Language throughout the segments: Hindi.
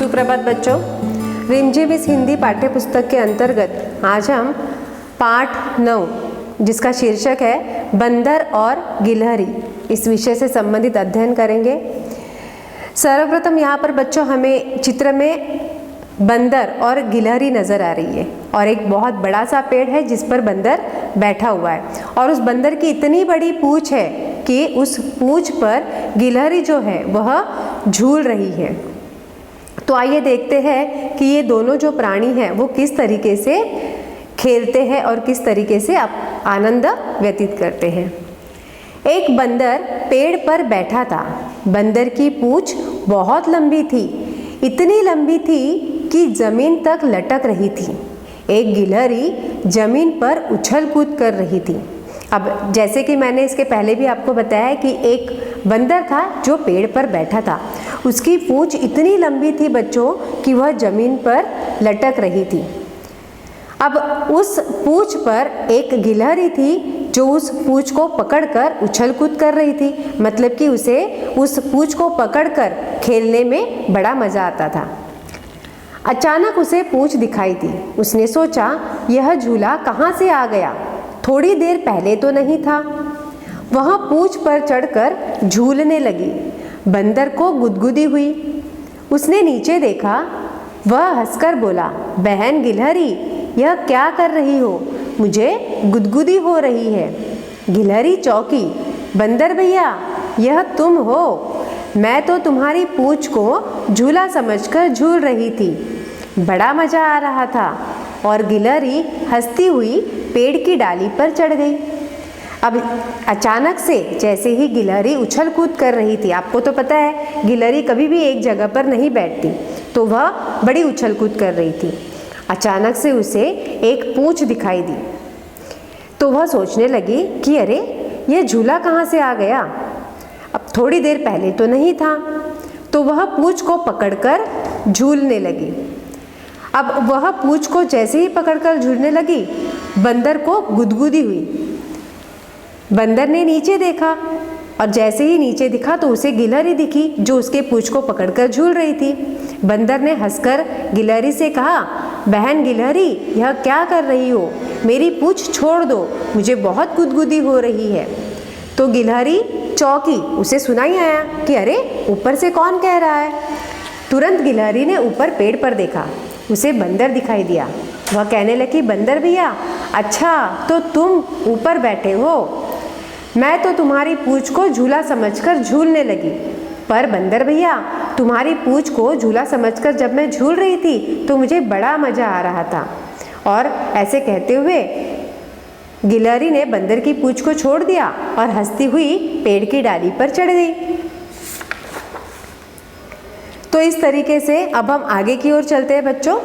सुप्रभात बच्चों, रिमझिम इस हिंदी पाठ्य पुस्तक के अंतर्गत आज हम पाठ 9 जिसका शीर्षक है बंदर और गिलहरी, इस विषय से संबंधित अध्ययन करेंगे। सर्वप्रथम यहाँ पर बच्चों हमें चित्र में बंदर और गिलहरी नज़र आ रही है और एक बहुत बड़ा सा पेड़ है जिस पर बंदर बैठा हुआ है और उस बंदर की इतनी बड़ी पूँछ है कि उस पूँछ पर गिलहरी जो है वह झूल रही है। तो आइए देखते हैं कि ये दोनों जो प्राणी हैं वो किस तरीके से खेलते हैं और किस तरीके से आनंद व्यतीत करते हैं। एक बंदर पेड़ पर बैठा था। बंदर की पूँछ बहुत लंबी थी, इतनी लंबी थी कि जमीन तक लटक रही थी। एक गिलहरी जमीन पर उछल कूद कर रही थी। अब जैसे कि मैंने इसके पहले भी आपको बताया कि एक बंदर था जो पेड़ पर बैठा था। उसकी पूँछ इतनी लंबी थी बच्चों कि वह जमीन पर लटक रही थी। अब उस पूँछ पर एक गिलहरी थी जो उस पूँछ को पकड़कर उछल कूद कर रही थी, मतलब कि उसे उस पूँछ को पकड़कर खेलने में बड़ा मज़ा आता था। अचानक उसे पूँछ दिखाई दी। उसने सोचा, यह झूला कहाँ से आ गया? थोड़ी देर पहले तो नहीं था। वह पूँछ पर चढ़कर झूलने लगी। बंदर को गुदगुदी हुई। उसने नीचे देखा। वह हंसकर बोला, बहन गिलहरी, यह क्या कर रही हो? मुझे गुदगुदी हो रही है। गिलहरी चौंकी। बंदर भैया, यह तुम हो? मैं तो तुम्हारी पूँछ को झूला समझकर झूल रही थी। बड़ा मज़ा आ रहा था। और गिलहरी हंसती हुई पेड़ की डाली पर चढ़ गई। अब अचानक से जैसे ही गिलहरी उछल कूद कर रही थी, आपको तो पता है गिलहरी कभी भी एक जगह पर नहीं बैठती, तो वह बड़ी उछल कूद कर रही थी। अचानक से उसे एक पूँछ दिखाई दी। तो वह सोचने लगी कि अरे, यह झूला कहाँ से आ गया? अब थोड़ी देर पहले तो नहीं था। तो वह पूँछ को पकड़कर झूलने लगी। अब वह पूँछ को जैसे ही पकड़कर झूलने लगी, बंदर को गुदगुदी हुई। बंदर ने नीचे देखा और जैसे ही नीचे दिखा तो उसे गिलहरी दिखी जो उसके पूँछ को पकड़कर झूल रही थी। बंदर ने हंसकर गिलहरी से कहा, बहन गिलहरी, यह क्या कर रही हो? मेरी पूँछ छोड़ दो, मुझे बहुत गुदगुदी हो रही है। तो गिलहरी चौंकी। उसे सुनाई आया कि अरे, ऊपर से कौन कह रहा है? तुरंत गिलहरी ने ऊपर पेड़ पर देखा। उसे बंदर दिखाई दिया। वह कहने लगी, बंदर भैया, अच्छा तो तुम ऊपर बैठे हो। मैं तो तुम्हारी पूँछ को झूला समझकर झूलने लगी। पर बंदर भैया, तुम्हारी पूँछ को झूला समझकर जब मैं झूल रही थी तो मुझे बड़ा मज़ा आ रहा था। और ऐसे कहते हुए गिलहरी ने बंदर की पूँछ को छोड़ दिया और हंसती हुई पेड़ की डाली पर चढ़ गई। तो इस तरीके से अब हम आगे की ओर चलते हैं बच्चों।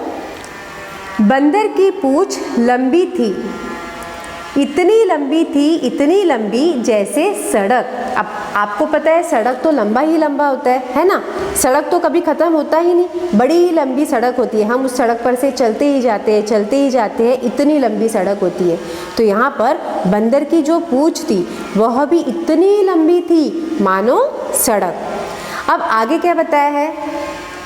बंदर की पूँछ लंबी थी, इतनी लंबी थी, इतनी लंबी जैसे सड़क। अब आपको पता है सड़क तो लंबा ही लंबा होता है ना? सड़क तो कभी ख़त्म होता ही नहीं, बड़ी ही लंबी सड़क होती है। हम उस सड़क पर से चलते ही जाते हैं, चलते ही जाते हैं, इतनी लंबी सड़क होती है। तो यहाँ पर बंदर की जो पूँछ थी वह भी इतनी लंबी थी मानो सड़क। अब आगे क्या बताया है?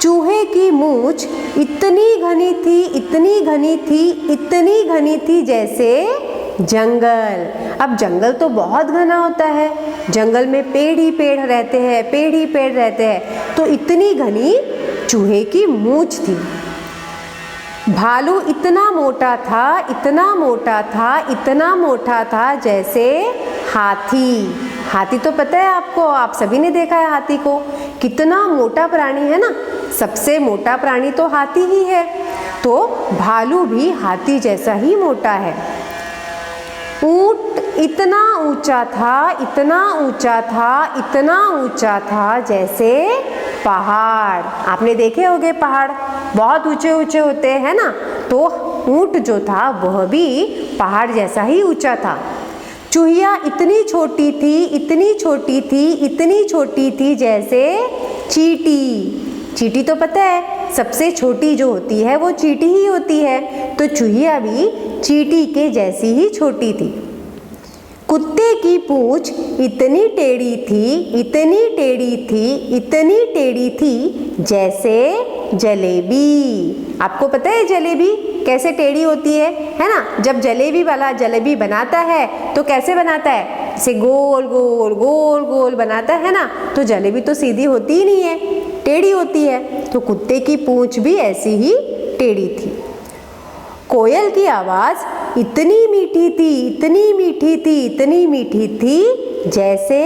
चूहे की मूँछ इतनी घनी थी, इतनी घनी थी, इतनी घनी थी जैसे जंगल। अब जंगल तो बहुत घना होता है, जंगल में पेड़ ही पेड़ रहते हैं, पेड़ ही पेड़ रहते हैं। तो इतनी घनी चूहे की मूँछ थी। भालू इतना मोटा था, इतना मोटा था, इतना मोटा था जैसे हाथी। हाथी तो पता है आपको, आप सभी ने देखा है हाथी को, कितना मोटा प्राणी है ना? सबसे मोटा प्राणी तो हाथी ही है। तो भालू भी हाथी जैसा ही मोटा है। ऊंट इतना ऊंचा था, इतना ऊंचा था, इतना ऊंचा था जैसे पहाड़। आपने देखे होंगे पहाड़ बहुत ऊंचे ऊंचे होते हैं ना? तो ऊंट जो था वह भी पहाड़ जैसा ही ऊंचा था। चूहिया इतनी छोटी थी, इतनी छोटी थी, इतनी छोटी थी जैसे चींटी। चींटी तो पता है सबसे छोटी जो होती है वो चींटी ही होती है। तो चूहिया भी चींटी के जैसी ही छोटी थी। कुत्ते की पूंछ इतनी टेढ़ी थी, इतनी टेढ़ी थी, इतनी टेढ़ी थी जैसे जलेबी। आपको पता है जलेबी कैसे टेढ़ी होती है ना? जब जलेबी वाला जलेबी बनाता है तो कैसे बनाता है? इसे गोल गोल गोल गोल बनाता है ना, तो जलेबी तो सीधी होती ही नहीं है, टेढ़ी होती है। तो कुत्ते की पूंछ भी ऐसी ही टेढ़ी थी। कोयल की आवाज़ इतनी मीठी थी, इतनी मीठी थी, इतनी मीठी थी जैसे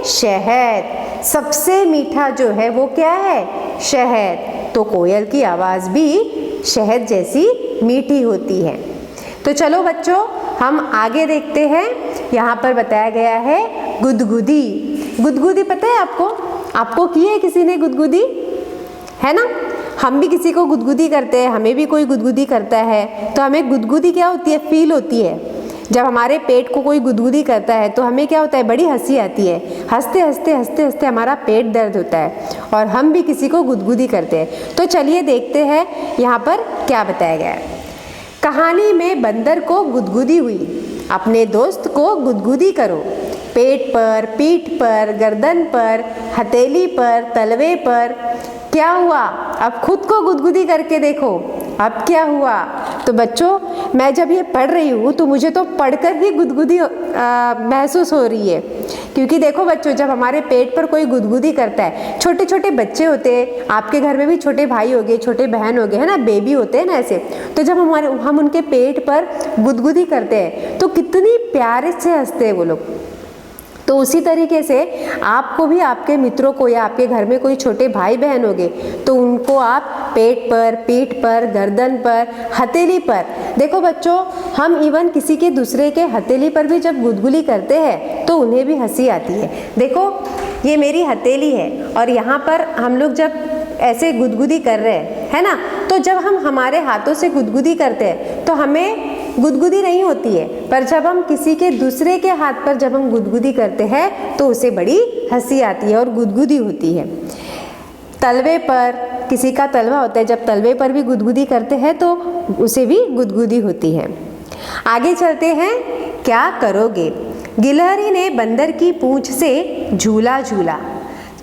शहद। सबसे मीठा जो है वो क्या है? शहद। तो कोयल की आवाज़ भी शहद जैसी मीठी होती है। तो चलो बच्चों, हम आगे देखते हैं। यहाँ पर बताया गया है गुदगुदी। गुदगुदी पता है आपको? आपको की है किसी ने गुदगुदी? है ना? हम भी किसी को गुदगुदी करते हैं, हमें भी कोई गुदगुदी करता है तो हमें गुदगुदी क्या होती है? फील होती है। जब हमारे पेट को कोई गुदगुदी करता है तो हमें क्या होता है? बड़ी हंसी आती है। हंसते हंसते हंसते हंसते हमारा पेट दर्द होता है और हम भी किसी को गुदगुदी करते हैं। तो चलिए देखते हैं यहाँ पर क्या बताया गया है। कहानी में बंदर को गुदगुदी हुई। अपने दोस्त को गुदगुदी करो। पेट पर, पीठ पर, गर्दन पर, हथेली पर, तलवे पर। क्या हुआ? अब खुद को गुदगुदी करके देखो, अब क्या हुआ? तो बच्चों, मैं जब ये पढ़ रही हूँ तो मुझे तो पढ़कर ही गुदगुदी महसूस हो रही है। क्योंकि देखो बच्चों, जब हमारे पेट पर कोई गुदगुदी करता है, छोटे छोटे बच्चे होते हैं, आपके घर में भी छोटे भाई हो गए, छोटे बहन हो गए, है ना, बेबी होते हैं ना ऐसे, तो जब हम उनके पेट पर गुदगुदी करते हैं तो कितनी प्यारे से हंसते हैं वो लोग। तो उसी तरीके से आपको भी आपके मित्रों को या आपके घर में कोई छोटे भाई बहन होंगे तो उनको आप पेट पर, पीठ पर, गर्दन पर, हथेली पर। देखो बच्चों, हम इवन किसी के दूसरे के हथेली पर भी जब गुदगुदी करते हैं तो उन्हें भी हंसी आती है। देखो, ये मेरी हथेली है और यहाँ पर हम लोग जब ऐसे गुदगुदी कर रहे हैं, है ना, तो जब हम हमारे हाथों से गुदगुदी करते हैं तो हमें गुदगुदी नहीं होती है, पर जब हम किसी के दूसरे के हाथ पर जब हम गुदगुदी करते हैं तो उसे बड़ी हंसी आती है और गुदगुदी होती है। तलवे पर, किसी का तलवा होता है, जब तलवे पर भी गुदगुदी करते हैं तो उसे भी गुदगुदी होती है। आगे चलते हैं। क्या करोगे? गिलहरी ने बंदर की पूंछ से झूला झूला।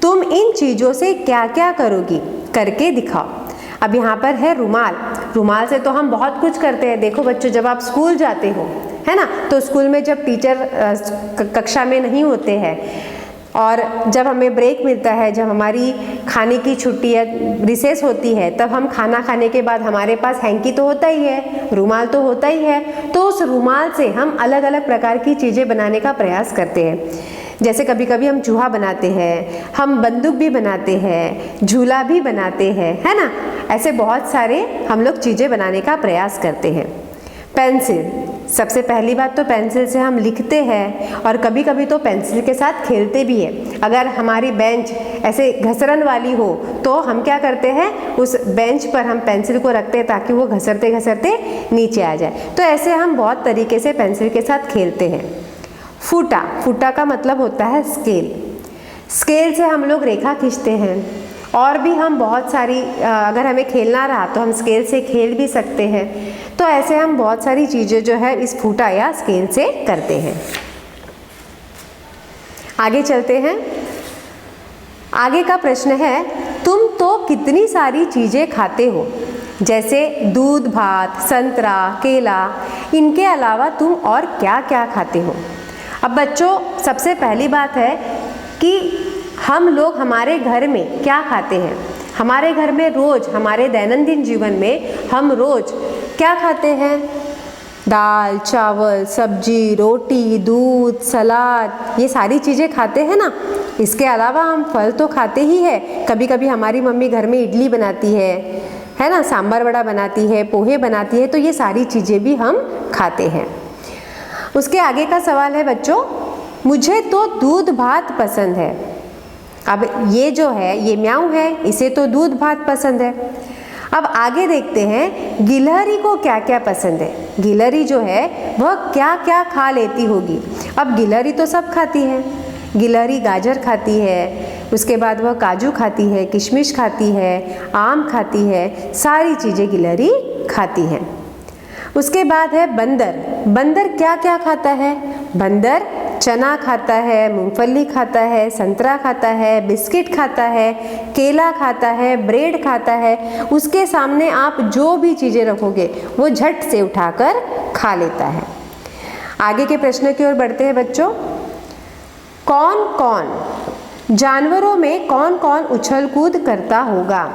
तुम इन चीज़ों से क्या क्या करोगी? करके दिखाओ। अब यहाँ पर है रुमाल। रुमाल से तो हम बहुत कुछ करते हैं। देखो बच्चों, जब आप स्कूल जाते हो, है ना, तो स्कूल में जब टीचर कक्षा में नहीं होते हैं और जब हमें ब्रेक मिलता है, जब हमारी खाने की छुट्टी या रिसेस होती है, तब हम खाना खाने के बाद हमारे पास हैंकी तो होता ही है, रुमाल तो होता ही है। तो उस रुमाल से हम अलग अलग प्रकार की चीज़ें बनाने का प्रयास करते हैं। जैसे कभी कभी हम चूहा बनाते हैं, हम बंदूक भी बनाते हैं, झूला भी बनाते हैं, है ना। ऐसे बहुत सारे हम लोग चीज़ें बनाने का प्रयास करते हैं। पेंसिल, सबसे पहली बात तो पेंसिल से हम लिखते हैं और कभी कभी तो पेंसिल के साथ खेलते भी हैं। अगर हमारी बेंच ऐसे घसरन वाली हो तो हम क्या करते हैं, उस बेंच पर हम पेंसिल को रखते हैं ताकि वो घसरते घसरते नीचे आ जाए। तो ऐसे हम बहुत तरीके से पेंसिल के साथ खेलते हैं। फूटा, फूटा का मतलब होता है स्केल। स्केल से हम लोग रेखा खींचते हैं और भी हम बहुत सारी, अगर हमें खेलना रहा तो हम स्केल से खेल भी सकते हैं। तो ऐसे हम बहुत सारी चीज़ें जो है इस फूटा या स्केल से करते हैं। आगे चलते हैं। आगे का प्रश्न है, तुम तो कितनी सारी चीज़ें खाते हो, जैसे दूध, भात, संतरा, केला, इनके अलावा तुम और क्या क्या खाते हो? अब बच्चों, सबसे पहली बात है कि हम लोग हमारे घर में क्या खाते हैं। हमारे घर में रोज़, हमारे दैनंदिन जीवन में हम रोज़ क्या खाते हैं? दाल, चावल, सब्जी, रोटी, दूध, सलाद, ये सारी चीज़ें खाते हैं ना। इसके अलावा हम फल तो खाते ही हैं। कभी कभी हमारी मम्मी घर में इडली बनाती है ना, सांभर वड़ा बनाती है, पोहे बनाती है, तो ये सारी चीज़ें भी हम खाते हैं। उसके आगे का सवाल है बच्चों, मुझे तो दूध भात पसंद है। अब ये जो है, ये म्याऊं है, इसे तो दूध भात पसंद है। अब आगे देखते हैं, गिलहरी को क्या क्या पसंद है। गिलहरी जो है वह क्या क्या खा लेती होगी। अब गिलहरी तो सब खाती है। गिलहरी गाजर खाती है, उसके बाद वह काजू खाती है, किशमिश खाती है, आम खाती है, सारी चीज़ें गिलहरी खाती हैं। उसके बाद है बंदर। बंदर क्या क्या खाता है? बंदर चना खाता है, मूंगफली खाता है, संतरा खाता है, बिस्किट खाता है, केला खाता है, ब्रेड खाता है, उसके सामने आप जो भी चीज़ें रखोगे वो झट से उठाकर खा लेता है। आगे के प्रश्न की ओर बढ़ते हैं बच्चों। कौन कौन जानवरों में कौन कौन उछल कूद करता होगा?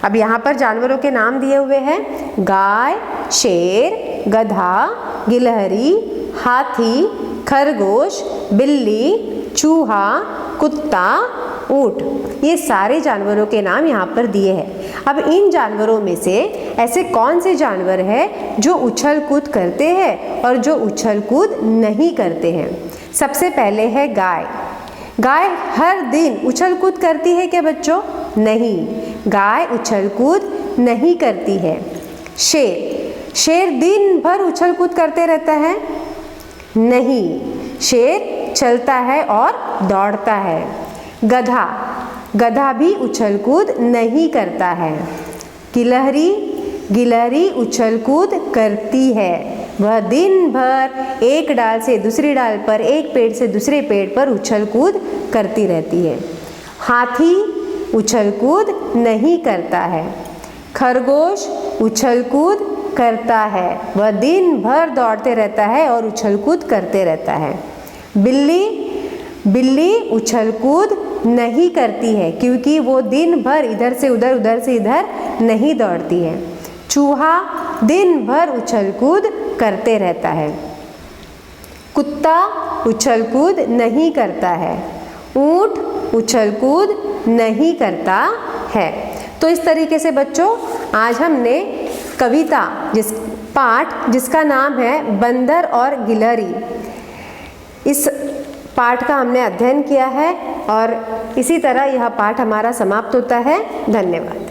अब यहाँ पर जानवरों के नाम दिए हुए हैं, गाय, शेर, गधा, गिलहरी, हाथी, खरगोश, बिल्ली, चूहा, कुत्ता, ऊंट। ये सारे जानवरों के नाम यहाँ पर दिए हैं। अब इन जानवरों में से ऐसे कौन से जानवर हैं जो उछल कूद करते हैं और जो उछल कूद नहीं करते हैं? सबसे पहले है गाय। गाय हर दिन उछल कूद करती है क्या बच्चों? नहीं, गाय उछल कूद नहीं करती है। शेर, शेर दिन भर उछल कूद करते रहता है? नहीं, शेर चलता है और दौड़ता है। गधा, गधा भी उछल कूद नहीं करता है। गिलहरी, गिलहरी उछल कूद करती है। वह दिन भर एक डाल से दूसरी डाल पर, एक पेड़ से दूसरे पेड़ पर उछल कूद करती रहती है। हाथी उछल कूद नहीं करता है। खरगोश उछल कूद करता है, वह दिन भर दौड़ते रहता है और उछल कूद करते रहता है। बिल्ली, बिल्ली उछल कूद नहीं करती है क्योंकि वो दिन भर इधर से उधर, उधर से इधर नहीं दौड़ती है। चूहा दिन भर उछल कूद करते रहता है। कुत्ता उछल कूद नहीं करता है। ऊंट उछल कूद नहीं करता है। तो इस तरीके से बच्चों आज हमने कविता पाठ जिसका नाम है बंदर और गिलहरी, इस पाठ का हमने अध्ययन किया है और इसी तरह यह पाठ हमारा समाप्त होता है। धन्यवाद।